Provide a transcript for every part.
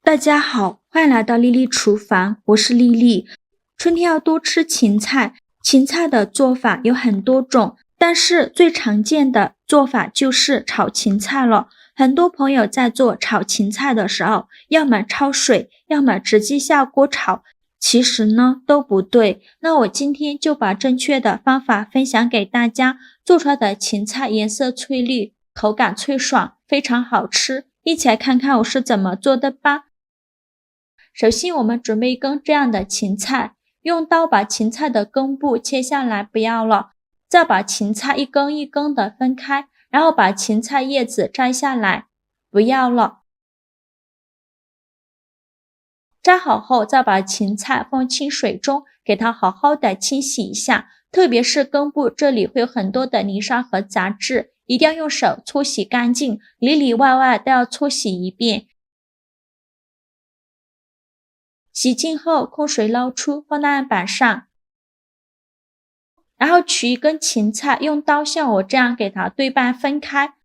大家好，欢迎来到丽丽厨房，我是丽丽。春天要多吃芹菜，芹菜的做法有很多种，但是最常见的做法就是炒芹菜了。很多朋友在做炒芹菜的时候，要么焯水，要么直接下锅炒，其实呢都不对。那我今天就把正确的方法分享给大家，做出来的芹菜颜色翠绿，口感脆爽，非常好吃。一起来看看我是怎么做的吧。首先我们准备一根这样的芹菜，用刀把芹菜的根部切下来，不要了。再把芹菜一根一根的分开，然后把芹菜叶子摘下来，不要了。摘好后，再把芹菜放清水中，给它好好的清洗一下，特别是根部这里会有很多的泥沙和杂质，一定要用手搓洗干净，里里外外都要搓洗一遍。洗净后控水捞出，放到案板上，然后取一根芹菜，用刀像我这样给它对半分开，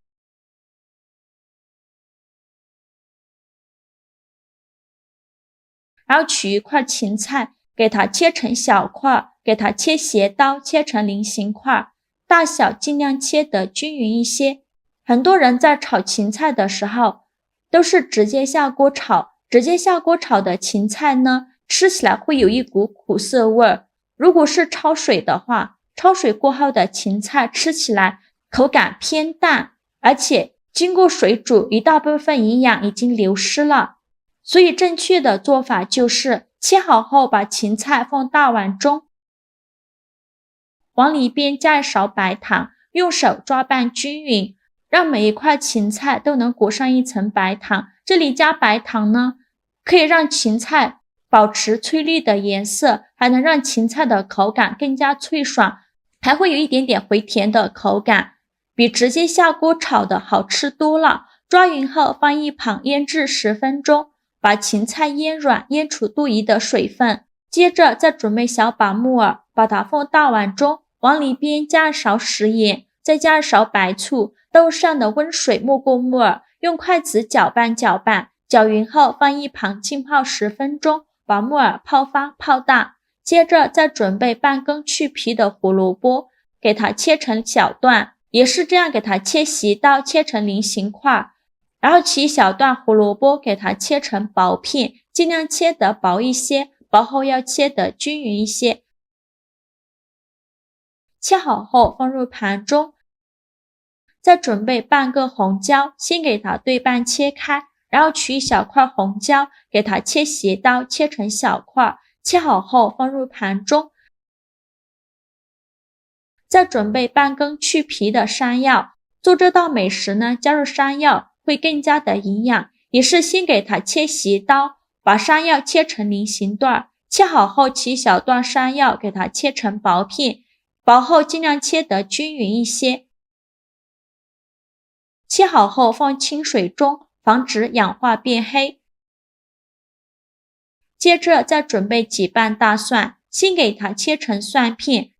然后取一块芹菜，给它切成小块，给它切斜刀，切成菱形块，大小尽量切得均匀一些。很多人在炒芹菜的时候都是直接下锅炒，直接下锅炒的芹菜呢，吃起来会有一股苦涩味儿。如果是焯水的话，焯水过后的芹菜吃起来口感偏淡，而且经过水煮，一大部分营养已经流失了。所以正确的做法就是切好后把芹菜放大碗中，往里边加一勺白糖，用手抓拌均匀，让每一块芹菜都能裹上一层白糖。这里加白糖呢，可以让芹菜保持翠绿的颜色，还能让芹菜的口感更加脆爽，还会有一点点回甜的口感，比直接下锅炒的好吃多了。抓匀后放一旁腌制10分钟，把芹菜腌软，腌除多余的水分。接着再准备小把木耳，把它放大碗中，往里边加一勺食盐，再加一勺白醋，豆上的温水没过木耳，用筷子搅拌搅拌，搅匀后放一旁浸泡10分钟，把木耳泡发泡大。接着再准备半根去皮的胡萝卜，给它切成小段，也是这样给它切斜刀，切成菱形块。然后取一小段胡萝卜，给它切成薄片，尽量切得薄一些，薄后要切得均匀一些。切好后放入盘中，再准备半个红椒，先给它对半切开，然后取一小块红椒，给它切斜刀，切成小块，切好后放入盘中。再准备半根去皮的山药，做这道美食呢，加入山药会更加的营养，也是先给它切斜刀，把山药切成菱形段，切好后取一小段山药，给它切成薄片，薄后尽量切得均匀一些。切好后放清水中，防止氧化变黑。接着再准备几瓣大蒜，先给它切成蒜片，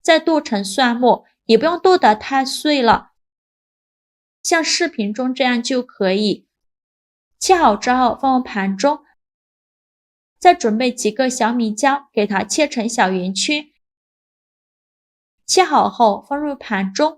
再剁成蒜末，也不用剁得太碎了，像视频中这样就可以。切好之后放入盘中，再准备几个小米椒，给它切成小圆圈。切好后放入盘中。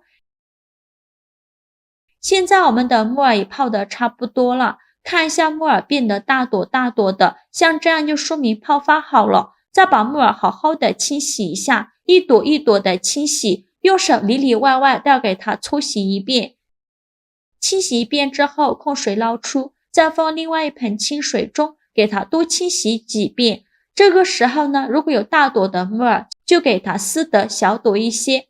现在我们的木耳也泡得差不多了，看一下木耳变得大朵大朵的，像这样就说明泡发好了。再把木耳好好的清洗一下，一朵一朵的清洗，用手里里外外都要给它搓洗一遍。清洗一遍之后控水捞出，再放另外一盆清水中，给它多清洗几遍。这个时候呢，如果有大朵的木耳，就给它撕得小朵一些。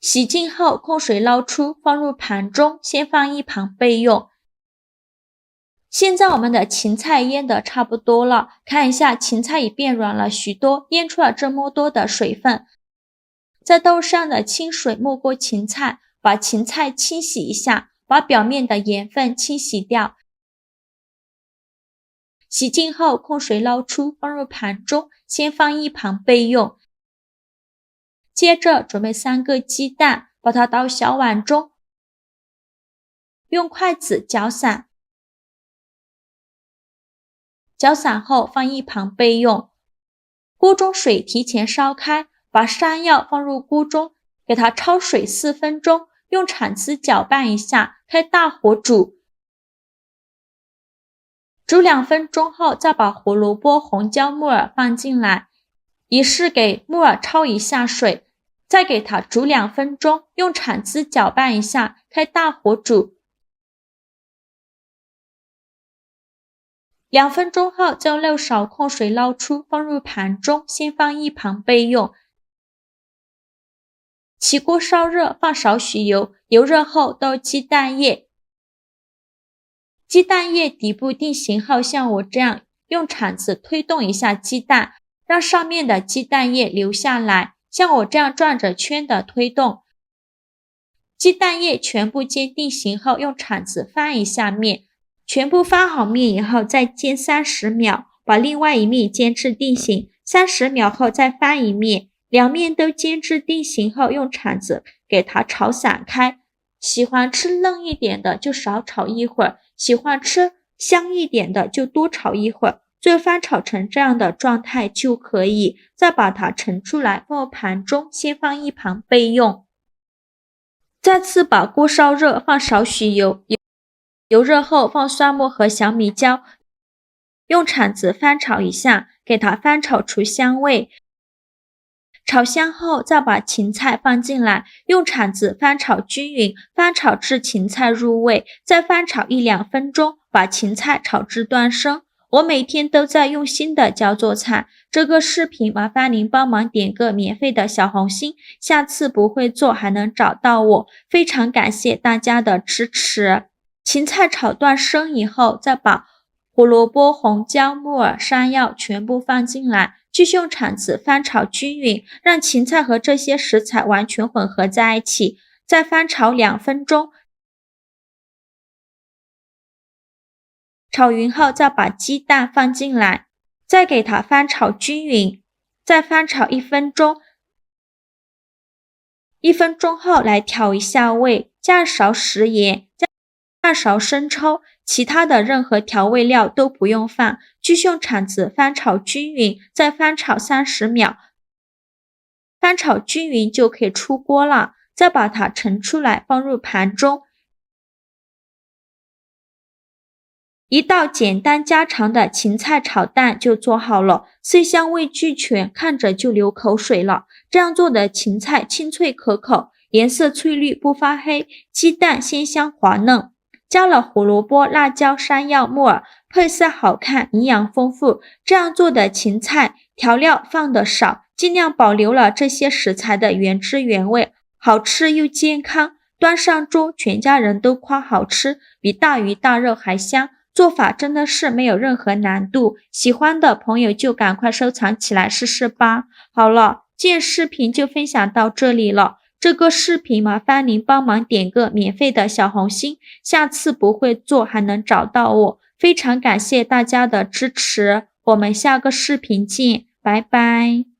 洗净后控水捞出，放入盘中，先放一旁备用。现在我们的芹菜腌得差不多了，看一下芹菜已变软了许多，腌出了这么多的水分。在豆上的清水没过芹菜，把芹菜清洗一下，把表面的盐分清洗掉。洗净后控水捞出，放入盘中，先放一旁备用。接着准备3个鸡蛋，把它倒小碗中，用筷子搅散，搅散后放一旁备用。锅中水提前烧开，把山药放入锅中，给它焯水4分钟，用铲子搅拌一下，开大火煮。煮2分钟后，再把胡萝卜、红椒、木耳放进来，也是给木耳焯一下水，再给它煮2分钟，用铲子搅拌一下，开大火煮。2分钟后，将肉勺控水捞出，放入盘中，先放一旁备用。起锅烧热，放少许油，油热后倒鸡蛋液。鸡蛋液底部定型后，像我这样用铲子推动一下鸡蛋，让上面的鸡蛋液流下来，像我这样转着圈的推动。鸡蛋液全部煎定型后，用铲子翻一下面。全部翻好面以后，再煎30秒，把另外一面煎至定型，30秒后再翻一面，两面都煎至定型后，用铲子给它炒散开。喜欢吃嫩一点的就少炒一会儿，喜欢吃香一点的就多炒一会儿，最后翻炒成这样的状态就可以。再把它盛出来，放入盘中，先放一旁备用。再次把锅烧热，放少许油，油热后放蒜末和小米椒，用铲子翻炒一下，给它翻炒出香味。炒香后，再把芹菜放进来，用铲子翻炒均匀，翻炒至芹菜入味，再翻炒1-2分钟，把芹菜炒至断生。我每天都在用心的教做菜，这个视频麻烦您帮忙点个免费的小红心，下次不会做还能找到我，非常感谢大家的支持。芹菜炒断生以后，再把胡萝卜、红椒、木耳、山药全部放进来，继续用铲子翻炒均匀，让芹菜和这些食材完全混合在一起，再翻炒2分钟。炒匀后，再把鸡蛋放进来，再给它翻炒均匀，再翻炒1分钟。1分钟后来调一下味，加勺食盐，加勺生抽，其他的任何调味料都不用放，继续用铲子翻炒均匀，再翻炒30秒。翻炒均匀就可以出锅了，再把它盛出来，放入盘中。一道简单家常的芹菜炒蛋就做好了，色香味俱全，看着就流口水了。这样做的芹菜清脆可口，颜色翠绿不发黑，鸡蛋鲜香滑嫩，加了胡萝卜、辣椒、山药、木耳，配色好看，营养丰富。这样做的芹菜调料放的少，尽量保留了这些食材的原汁原味，好吃又健康。端上桌，全家人都夸好吃，比大鱼大肉还香。做法真的是没有任何难度，喜欢的朋友就赶快收藏起来试试吧。好了，今天视频就分享到这里了。这个视频麻烦您帮忙点个免费的小红心，下次不会做还能找到我。非常感谢大家的支持，我们下个视频见，拜拜。